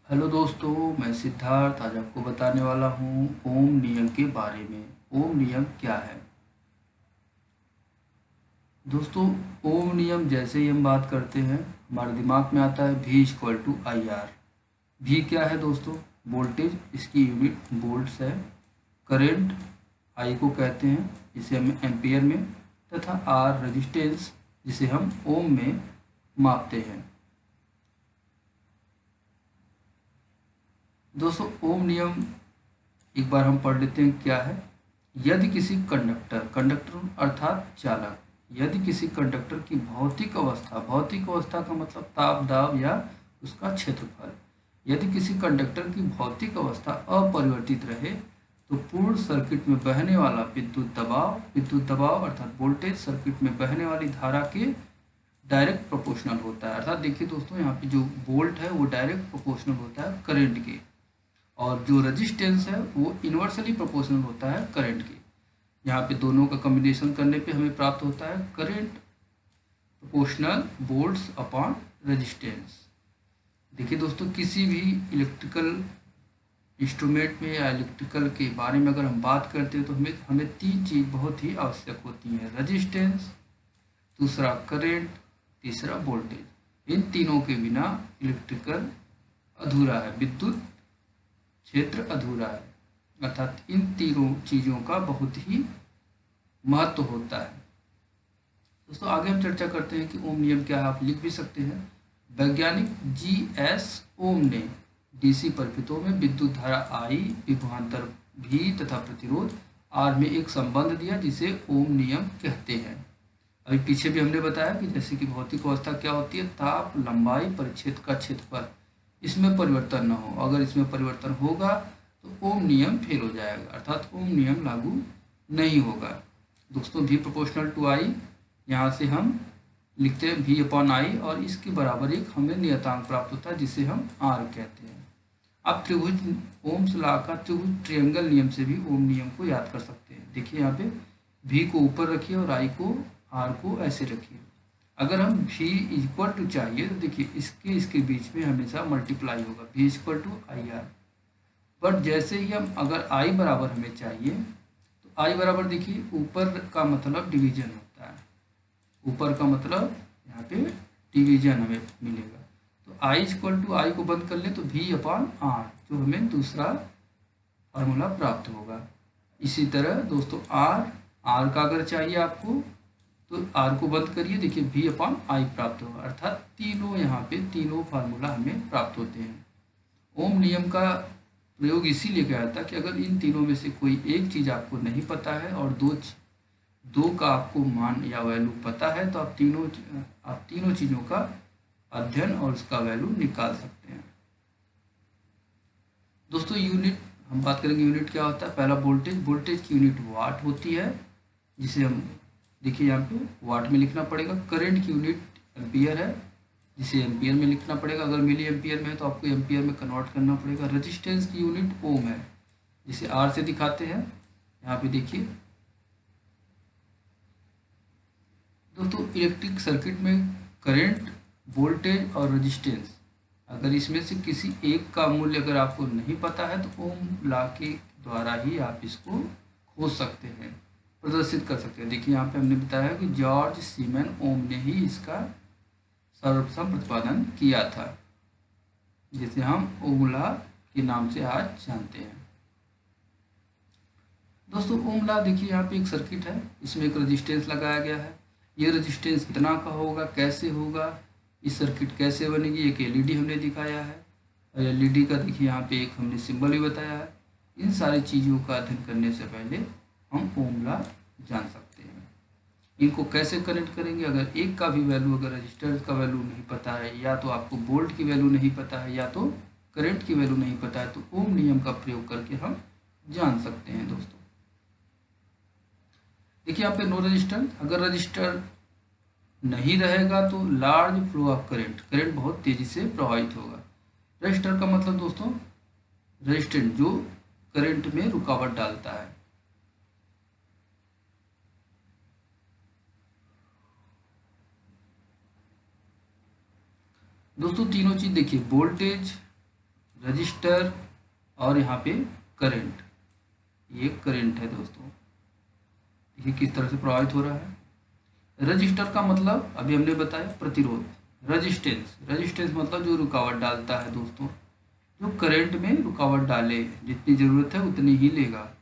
Hello दोस्तों, मैं सिद्धार्थ आज आपको बताने वाला हूँ ओम नियम के बारे में। ओम नियम क्या है दोस्तों? ओम नियम जैसे ही हम बात करते हैं हमारे दिमाग में आता है V=IR। भी क्या है दोस्तों? वोल्टेज, इसकी यूनिट वोल्ट्स है। करंट आई को कहते हैं, जिसे हम एम्पियर में, तथा आर रेजिस्टेंस, जिसे हम ओम में मापते हैं। दोस्तों ओम नियम एक बार हम पढ़ लेते हैं क्या है। यदि किसी कंडक्टर कंडक्टर अर्थात चालक, यदि किसी कंडक्टर की भौतिक अवस्था का मतलब ताप दाब या उसका क्षेत्रफल, यदि किसी कंडक्टर की भौतिक अवस्था अपरिवर्तित रहे तो पूर्ण सर्किट में बहने वाला विद्युत दबाव अर्थात वोल्टेज सर्किट में बहने वाली धारा के डायरेक्ट प्रोपोर्शनल होता है। अर्थात देखिए दोस्तों, यहाँ पे जो वोल्ट है वो डायरेक्ट प्रोपोर्शनल होता है करंट के, और जो रेजिस्टेंस है वो इन्वर्सली प्रोपोर्शनल होता है करंट के। यहाँ पे दोनों का कॉम्बिनेशन करने पे हमें प्राप्त होता है current proportional volts upon resistance. देखिए दोस्तों, किसी भी इलेक्ट्रिकल इंस्ट्रूमेंट में या इलेक्ट्रिकल के बारे में अगर हम बात करते हैं तो हमें हमें तीन चीज़ बहुत ही आवश्यक होती हैं: रेजिस्टेंस, दूसरा करंट, तीसरा वोल्टेज। इन तीनों के बिना इलेक्ट्रिकल अधूरा है, विद्युत क्षेत्र अधूरा है। अर्थात इन तीनों चीज़ों का बहुत ही महत्व होता है। दोस्तों आगे हम चर्चा करते हैं कि ओम नियम क्या है। आप लिख भी सकते हैं। वैज्ञानिक G.S. ओम ने डीसी परिपथों में विद्युत धारा I, विभवांतर V तथा प्रतिरोध R में एक संबंध दिया जिसे ओम नियम कहते हैं। अभी पीछे भी हमने बताया कि जैसे कि भौतिक अवस्था क्या होती है, ताप, लंबाई, परिच्छेद का क्षेत्रफल, इसमें परिवर्तन न हो। अगर इसमें परिवर्तन होगा तो ओम नियम फेल हो जाएगा, अर्थात ओम नियम लागू नहीं होगा। दोस्तों V प्रोपोर्शनल टू आई, यहाँ से हम लिखते हैं V/I, और इसके बराबर एक हमें नियतांक प्राप्त होता है जिसे हम R कहते हैं। आप त्रिभुज ओम्स लॉ का त्रिभुज ट्रायंगल नियम से भी ओम नियम को याद कर सकते हैं। देखिए यहाँ पे V को ऊपर रखिए और I को, R को ऐसे रखिए। अगर हम V चाहिए तो देखिए इसके बीच में हमेशा मल्टीप्लाई होगा, V=IR। बट जैसे ही हम अगर I बराबर हमें चाहिए तो I बराबर देखिए ऊपर का मतलब डिवीजन होता है, ऊपर का मतलब यहाँ पे डिवीजन हमें मिलेगा। तो I को बंद कर ले तो V/R, जो हमें दूसरा फार्मूला प्राप्त होगा। इसी तरह दोस्तों R का अगर चाहिए आपको तो R को बंद करिए, देखिए V/I प्राप्त होगा। अर्थात तीनों यहाँ पे तीनों फार्मूला हमें प्राप्त होते हैं। ओम नियम का प्रयोग इसीलिए किया जाता है कि अगर इन तीनों में से कोई एक चीज़ आपको नहीं पता है और दो का आपको मान या वैल्यू पता है तो आप तीनों चीज़ों का अध्ययन और उसका वैल्यू निकाल सकते हैं। दोस्तों यूनिट हम बात करेंगे, यूनिट क्या होता है। पहला वोल्टेज की यूनिट वाट होती है, जिसे हम देखिए यहाँ पे वाट में लिखना पड़ेगा। करंट की यूनिट एम्पियर है, जिसे एम्पियर में लिखना पड़ेगा। अगर मिली एम्पियर में है तो आपको एम्पियर में कन्वर्ट करना पड़ेगा। रेजिस्टेंस की यूनिट ओम है, जिसे R से दिखाते हैं। यहाँ पे देखिए दोस्तों, इलेक्ट्रिक सर्किट में करंट, वोल्टेज और रेजिस्टेंस, अगर इसमें से किसी एक का मूल्य अगर आपको नहीं पता है तो ओम लॉ के द्वारा ही आप इसको खोज सकते हैं, प्रदर्शित कर सकते हैं। देखिए यहाँ पे हमने बताया कि जॉर्ज सीमन ओम ने ही इसका सर्वप्रथम प्रतिपादन किया था, जिसे हम ओम लॉ के नाम से आज जानते हैं। दोस्तों ओम लॉ देखिए यहाँ पे एक सर्किट है, इसमें एक रेजिस्टेंस लगाया गया है। ये रेजिस्टेंस कितना का होगा, कैसे होगा, इस सर्किट कैसे बनेगी, एक एलईडी हमने दिखाया है, और एलईडी का देखिए यहाँ पे एक हमने सिंबल भी बताया है। इन सारी चीज़ों का अध्ययन करने से पहले हम ओम लॉ जान सकते हैं। इनको कैसे कनेक्ट करेंगे, अगर एक का भी वैल्यू, अगर रजिस्टर का वैल्यू नहीं पता है, या तो आपको वोल्ट की वैल्यू नहीं पता है, या तो करंट की वैल्यू नहीं पता है, तो ओम नियम का प्रयोग करके हम जान सकते हैं। दोस्तों देखिए यहाँ पे नो रजिस्टर, अगर रजिस्टर नहीं रहेगा तो लार्ज फ्लो ऑफ करंट बहुत तेजी से प्रवाहित होगा। रजिस्टर का मतलब दोस्तों रेजिस्टेंट, जो करंट में रुकावट डालता है। दोस्तों तीनों चीज देखिए, वोल्टेज, रजिस्टर और यहाँ पे करंट, ये करंट है दोस्तों, ये किस तरह से प्रभावित हो रहा है। रजिस्टर का मतलब अभी हमने बताया प्रतिरोध, रजिस्टेंस, रजिस्टेंस मतलब जो रुकावट डालता है दोस्तों, जो करंट में रुकावट डाले, जितनी ज़रूरत है उतनी ही लेगा,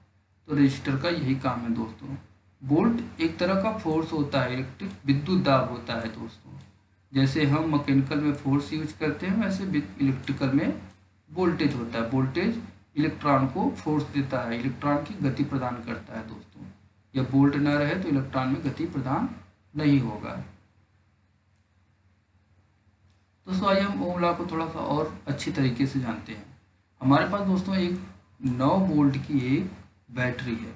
तो रजिस्टर का यही काम है दोस्तों। वोल्ट एक तरह का फोर्स होता है, इलेक्ट्रिक विद्युत दाब होता है दोस्तों। जैसे हम मैकेनिकल में फोर्स यूज करते हैं, वैसे इलेक्ट्रिकल में वोल्टेज होता है। वोल्टेज इलेक्ट्रॉन को फोर्स देता है, इलेक्ट्रॉन की गति प्रदान करता है दोस्तों। जब वोल्ट न रहे तो इलेक्ट्रॉन में गति प्रदान नहीं होगा। दोस्तों आइए हम ओम लॉ को थोड़ा सा और अच्छी तरीके से जानते हैं। हमारे पास दोस्तों एक 9 वोल्ट की एक बैटरी है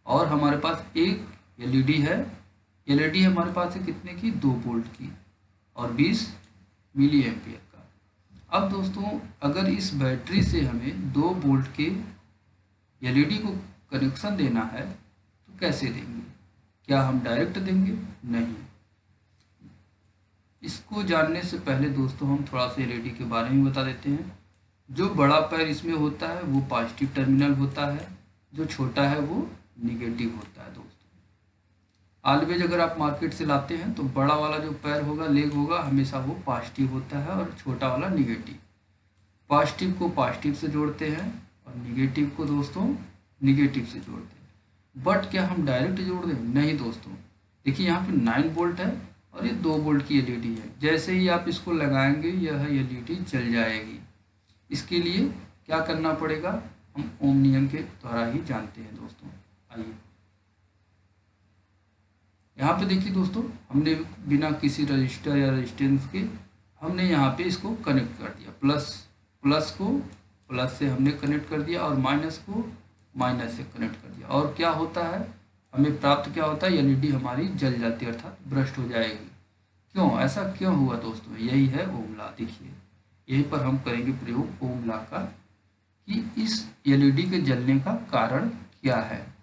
और हमारे पास एक एलईडी है। एलईडी हमारे पास है कितने की, 2 वोल्ट की और 20 मिली एम्पियर का। अब दोस्तों अगर इस बैटरी से हमें 2 वोल्ट के एलईडी को कनेक्शन देना है तो कैसे देंगे? क्या हम डायरेक्ट देंगे? नहीं। इसको जानने से पहले दोस्तों हम थोड़ा सा एलईडी के बारे में बता देते हैं। जो बड़ा पैर इसमें होता है वो पॉजिटिव टर्मिनल होता है, जो छोटा है वो निगेटिव होता है दोस्तों। ऑलवेज अगर आप मार्केट से लाते हैं तो बड़ा वाला जो पैर होगा, लेग होगा, हमेशा वो पॉजिटिव होता है और छोटा वाला निगेटिव। पॉजिटिव को पॉजिटिव से जोड़ते हैं और निगेटिव को दोस्तों निगेटिव से जोड़ते हैं। बट क्या हम डायरेक्ट जोड़ दें? नहीं दोस्तों। देखिए यहाँ पे 9 वोल्ट है और ये 2 वोल्ट की एलईडी है। जैसे ही आप इसको लगाएंगे यह एलईडी जल जाएगी। इसके लिए क्या करना पड़ेगा, हम ओम नियम के द्वारा ही जानते हैं दोस्तों। आइए यहाँ पे देखिए दोस्तों, हमने बिना किसी रजिस्टर या रेजिस्टेंस के हमने यहाँ पे इसको कनेक्ट कर दिया। प्लस को प्लस से हमने कनेक्ट कर दिया और माइनस को माइनस से कनेक्ट कर दिया। और क्या होता है, हमें प्राप्त क्या होता है, एलईडी हमारी जल जाती है अर्थात ब्रस्ट हो जाएगी। क्यों, ऐसा क्यों हुआ दोस्तों? यही है ओम लॉ। देखिए यहीं पर हम करेंगे प्रयोग ओम लॉ का कि इस एलईडी के जलने का कारण क्या है।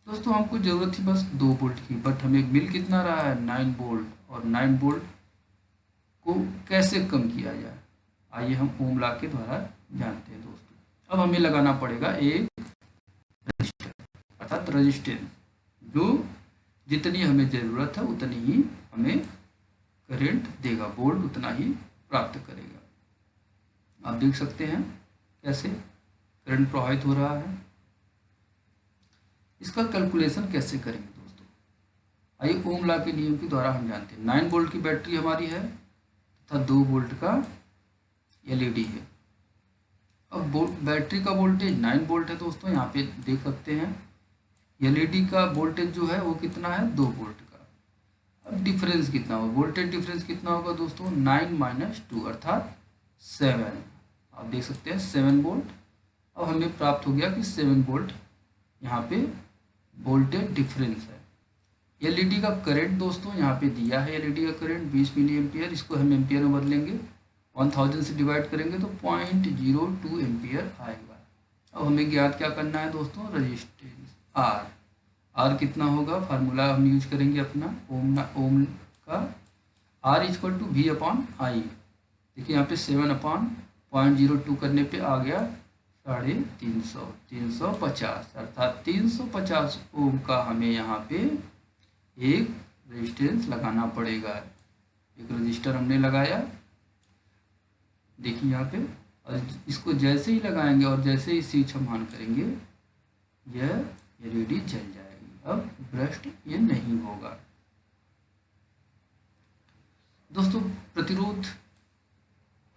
दोस्तों हमको जरूरत थी बस 2 वोल्ट की, बट हमें मिल कितना रहा है, 9 वोल्ट। और 9 वोल्ट को कैसे कम किया जाए, आइए हम ओम लॉ के द्वारा जानते हैं दोस्तों। अब हमें लगाना पड़ेगा एक रजिस्टर अर्थात रजिस्टेंस, जो जितनी हमें ज़रूरत है उतनी ही हमें करंट देगा, वोल्ट उतना ही प्राप्त करेगा। आप देख सकते हैं कैसे करंट प्रवाहित हो रहा है। इसका कैलकुलेशन कैसे करेंगे दोस्तों, आइए ओम लॉ के नियम के द्वारा हम जानते हैं। 9 वोल्ट की बैटरी हमारी है तथा 2 वोल्ट का एलईडी है। अब बैटरी का वोल्टेज 9 वोल्ट है दोस्तों, यहाँ पे देख सकते हैं। एलईडी का वोल्टेज जो है वो कितना है, 2 वोल्ट का। अब डिफरेंस कितना होगा, वोल्टेज डिफरेंस कितना होगा दोस्तों, 9 - 2 अर्थात 7। आप देख सकते हैं 7 वोल्ट। अब हमें प्राप्त हो गया कि 7 वोल्ट यहाँ पे वोल्टेज डिफरेंस है। एलईडी का करंट दोस्तों यहाँ पे दिया है, एलईडी का करंट 20 मिली एम्पियर। इसको हम एम्पियर में बदलेंगे, 1000 से डिवाइड करेंगे तो 0.02 एम्पियर आएगा। अब हमें ज्ञात क्या करना है दोस्तों, रजिस्टेंस आर कितना होगा, फार्मूला हम यूज करेंगे अपना ओम का, R = V/I। देखिए यहाँ पे 7/0.02 करने पे आ गया 350 अर्थात 350 ओम का हमें यहाँ पे एक रेजिस्टेंस लगाना पड़ेगा। एक रजिस्टर हमने लगाया, देखिए यहाँ पे, और इसको जैसे ही लगाएंगे और जैसे ही स्विच हम ऑन करेंगे यह एलईडी जल जाएगी। अब ब्रस्ट ये नहीं होगा। दोस्तों प्रतिरोध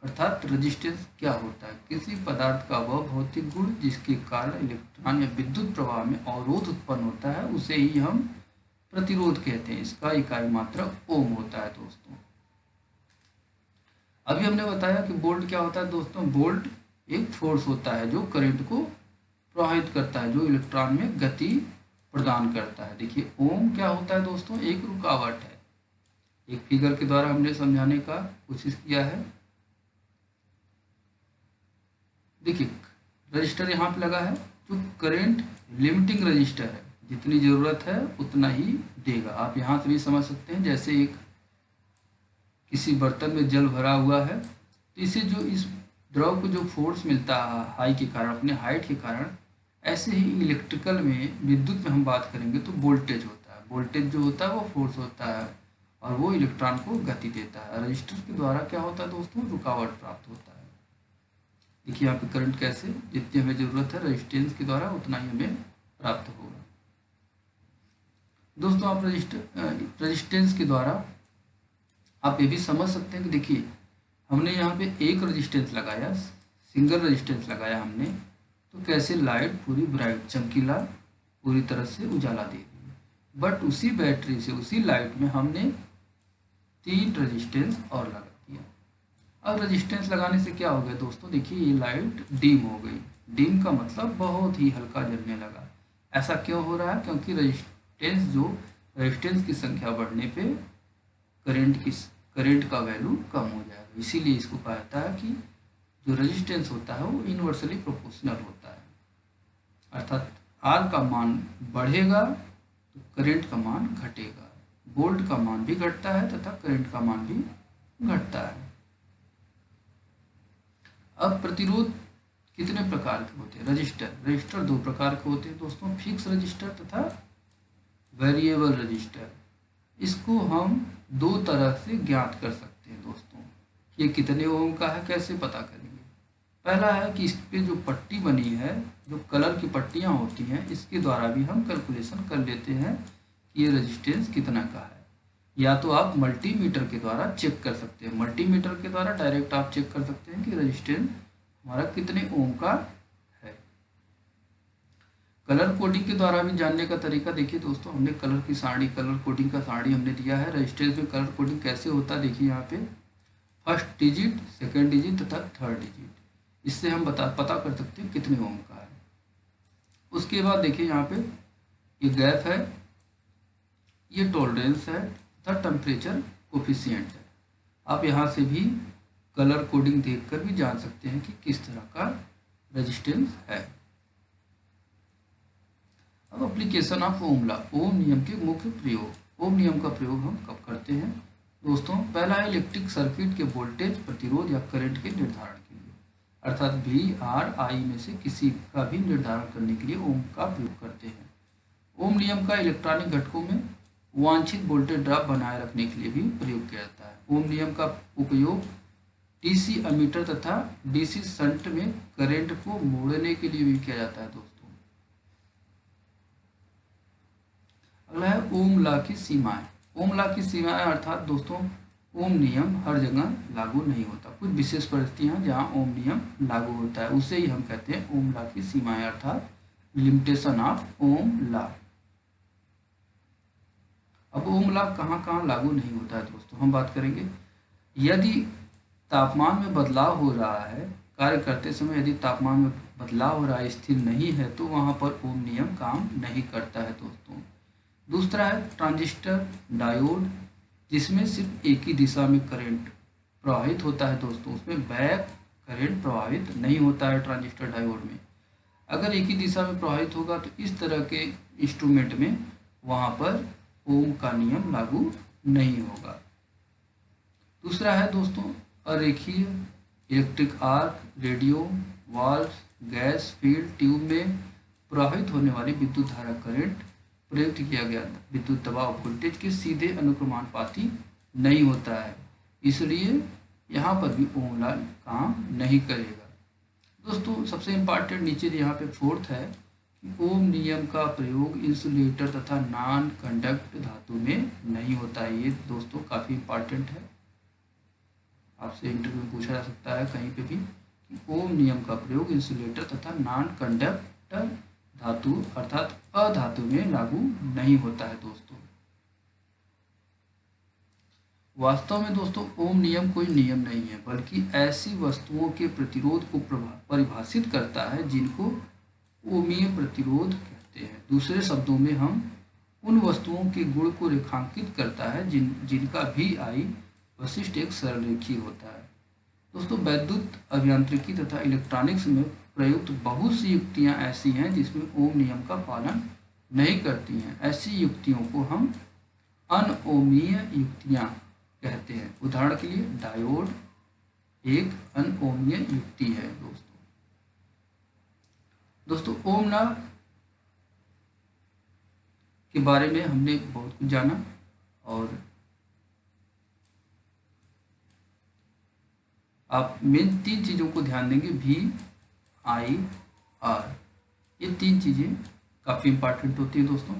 अर्थात रेजिस्टेंस क्या होता है, किसी पदार्थ का वह भौतिक गुण जिसके कारण इलेक्ट्रॉन या विद्युत प्रवाह में अवरोध उत्पन्न होता है उसे ही हम प्रतिरोध कहते हैं। इसका इकाई मात्रा ओम होता है दोस्तों। अभी हमने बताया कि वोल्ट क्या होता है दोस्तों, वोल्ट एक फोर्स होता है जो करंट को प्रवाहित करता है, जो इलेक्ट्रॉन में गति प्रदान करता है। देखिए ओम क्या होता है दोस्तों, एक रुकावट है। एक फिगर के द्वारा हमने समझाने का कोशिश किया है। देखिए रजिस्टर यहाँ पे लगा है, जो करंट लिमिटिंग रजिस्टर है, जितनी ज़रूरत है उतना ही देगा। आप यहाँ से भी समझ सकते हैं, जैसे एक किसी बर्तन में जल भरा हुआ है तो इसे जो इस द्रव को जो फोर्स मिलता है हाई के कारण, अपने हाइट के कारण, ऐसे ही इलेक्ट्रिकल में, विद्युत में हम बात करेंगे तो वोल्टेज होता है। वोल्टेज जो होता है वो फोर्स होता है और वो इलेक्ट्रॉन को गति देता है। रजिस्टर के द्वारा क्या होता है दोस्तों, रुकावट प्राप्त होता है। देखिए यहाँ पे करंट कैसे, जितनी हमें जरूरत है रजिस्टेंस के द्वारा उतना ही हमें प्राप्त होगा। दोस्तों आप रजिस्टेंस के द्वारा आप ये भी समझ सकते हैं कि देखिए हमने यहाँ पे एक रजिस्टेंस लगाया, सिंगल रजिस्टेंस लगाया हमने, तो कैसे लाइट पूरी ब्राइट चमकीला पूरी तरह से उजाला दे रही है। बट उसी बैटरी से, उसी लाइट में हमने 3 रजिस्टेंस और लगा दिया। अब रजिस्टेंस लगाने से क्या हो गया दोस्तों, देखिए ये लाइट डिम हो गई। डिम का मतलब बहुत ही हल्का जलने लगा। ऐसा क्यों हो रहा है, क्योंकि रजिस्टेंस की संख्या बढ़ने पे करंट का वैल्यू कम हो जाएगा। इसीलिए इसको कहा जाता है कि जो रेजिस्टेंस होता है वो इन्वर्सली प्रोपोर्शनल होता है, अर्थात आर का मान बढ़ेगा तो करंट का मान घटेगा, वोल्ट का मान भी घटता है तथा करंट का मान भी घटता है। अब प्रतिरोध कितने प्रकार के होते हैं, रजिस्टर 2 प्रकार के होते हैं दोस्तों, फिक्स रजिस्टर तथा वेरिएबल रजिस्टर। इसको हम 2 तरह से ज्ञात कर सकते हैं दोस्तों। ये कितने ओम का है कैसे पता करेंगे। पहला है कि इस पे जो पट्टी बनी है, जो कलर की पट्टियां होती हैं, इसके द्वारा भी हम कैलकुलेशन कर लेते हैं कि ये रेजिस्टेंस कितना का है। या तो आप मल्टीमीटर के द्वारा चेक कर सकते हैं, मल्टीमीटर के द्वारा डायरेक्ट आप चेक कर सकते हैं कि रेजिस्टेंस हमारा कितने ओम का है। कलर कोडिंग के द्वारा भी जानने का तरीका देखिए दोस्तों, हमने कलर कोडिंग का सारणी हमने दिया है। रेजिस्टेंस में कलर कोडिंग कैसे होता है, देखिए यहाँ पे फर्स्ट डिजिट, सेकेंड डिजिट तथा थर्ड डिजिट, इससे हम पता कर सकते हैं कितने ओम का है। उसके बाद देखिए यहाँ पे ये गैप है, ये टॉलरेंस है तथा टेम्परेचर कोफिशिएंट है। आप यहाँ से भी कलर कोडिंग देखकर भी जान सकते हैं कि किस तरह का रेजिस्टेंस है। अब एप्लीकेशन ऑफ ओम लॉ, ओम नियम के मुख्य प्रयोग। ओम नियम का प्रयोग हम कब करते हैं दोस्तों, पहला है इलेक्ट्रिक सर्किट के वोल्टेज, प्रतिरोध या करंट के निर्धारण के लिए, अर्थात वी आर आई में से किसी का भी निर्धारण करने के लिए ओम का प्रयोग करते हैं। ओम नियम का इलेक्ट्रॉनिक घटकों में वांछित वोल्टेज ड्रॉप बनाए रखने के लिए भी प्रयोग किया जाता है। ओम नियम का उपयोग डीसी अमीटर तथा डीसी शंट में करंट को मोड़ने के लिए भी किया जाता है दोस्तों। अगला है ओम लॉ की सीमाएं। ओम लॉ की सीमाएं अर्थात दोस्तों ओम नियम हर जगह लागू नहीं होता, कुछ विशेष परिस्थितियां जहां ओम नियम लागू होता है उसे ही हम कहते हैं ओम लॉ की सीमाएं, अर्थात लिमिटेशन ऑफ ओम लॉ। अब ओम लॉ कहाँ कहाँ लागू नहीं होता है दोस्तों, हम बात करेंगे। यदि तापमान में बदलाव हो रहा है, कार्य करते समय यदि तापमान में बदलाव हो रहा है, स्थिर नहीं है, तो वहां पर ओम नियम काम नहीं करता है दोस्तों। दूसरा है ट्रांजिस्टर डायोड, जिसमें सिर्फ एक ही दिशा में करंट प्रवाहित होता है दोस्तों, उसमें बैक करंट प्रवाहित नहीं होता है ट्रांजिस्टर डायोड में। अगर एक ही दिशा में प्रवाहित होगा तो इस तरह के इंस्ट्रूमेंट में वहां पर ओम का नियम लागू नहीं होगा। दूसरा है दोस्तों अरेखीय electric arc, radio, valve, gas field tube में प्रवाहित होने वाली विद्युत धारा करंट प्रयुक्त किया गया विद्युत दबाव वोल्टेज के सीधे अनुक्रमानुपाती नहीं होता है, इसलिए यहाँ पर भी ओम लॉ काम नहीं करेगा। दोस्तों सबसे इम्पॉर्टेंट नीचे यहाँ पे फोर्थ है कि ओम नियम का प्रयोग इंसुलेटर तथा नॉन कंडक्ट धातु में नहीं होता है। ये दोस्तों काफ़ी इम्पॉर्टेंट है, आपसे इंटरव्यू में पूछा जा सकता है कहीं पे भी कि ओम नियम का प्रयोग इंसुलेटर तथा नॉन कंडक्टर धातु अर्थात अधातु में लागू नहीं होता है दोस्तों। वास्तव में दोस्तों ओम नियम कोई नियम नहीं है, बल्कि ऐसी वस्तुओं के प्रतिरोध को परिभाषित करता है जिनको ओमीय प्रतिरोध कहते हैं। दूसरे शब्दों में हम उन वस्तुओं के गुण को रेखांकित करता है जिनका भी आई वशिष्ठ एक सरलरेखीय होता है। दोस्तों वैद्युत अभियांत्रिकी तथा इलेक्ट्रॉनिक्स में प्रयुक्त बहुत सी युक्तियां ऐसी हैं जिसमें ओम नियम का पालन नहीं करती हैं। ऐसी युक्तियों को हम अनओमीय युक्तियां कहते हैं। उदाहरण के लिए डायोड, एक अनओमीय युक्ति है दोस्तों ओमना के बारे में हमने बहुत कुछ जाना, और आप मेन 3 चीज़ों को ध्यान देंगे, VIR, ये 3 चीज़ें काफ़ी इम्पॉर्टेंट होती हैं दोस्तों।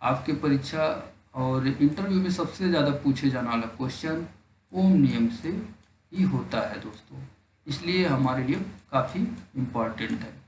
आपके परीक्षा और इंटरव्यू में सबसे ज़्यादा पूछे जाने वाला क्वेश्चन ओम नियम से ही होता है दोस्तों, इसलिए हमारे लिए काफ़ी इम्पॉर्टेंट है।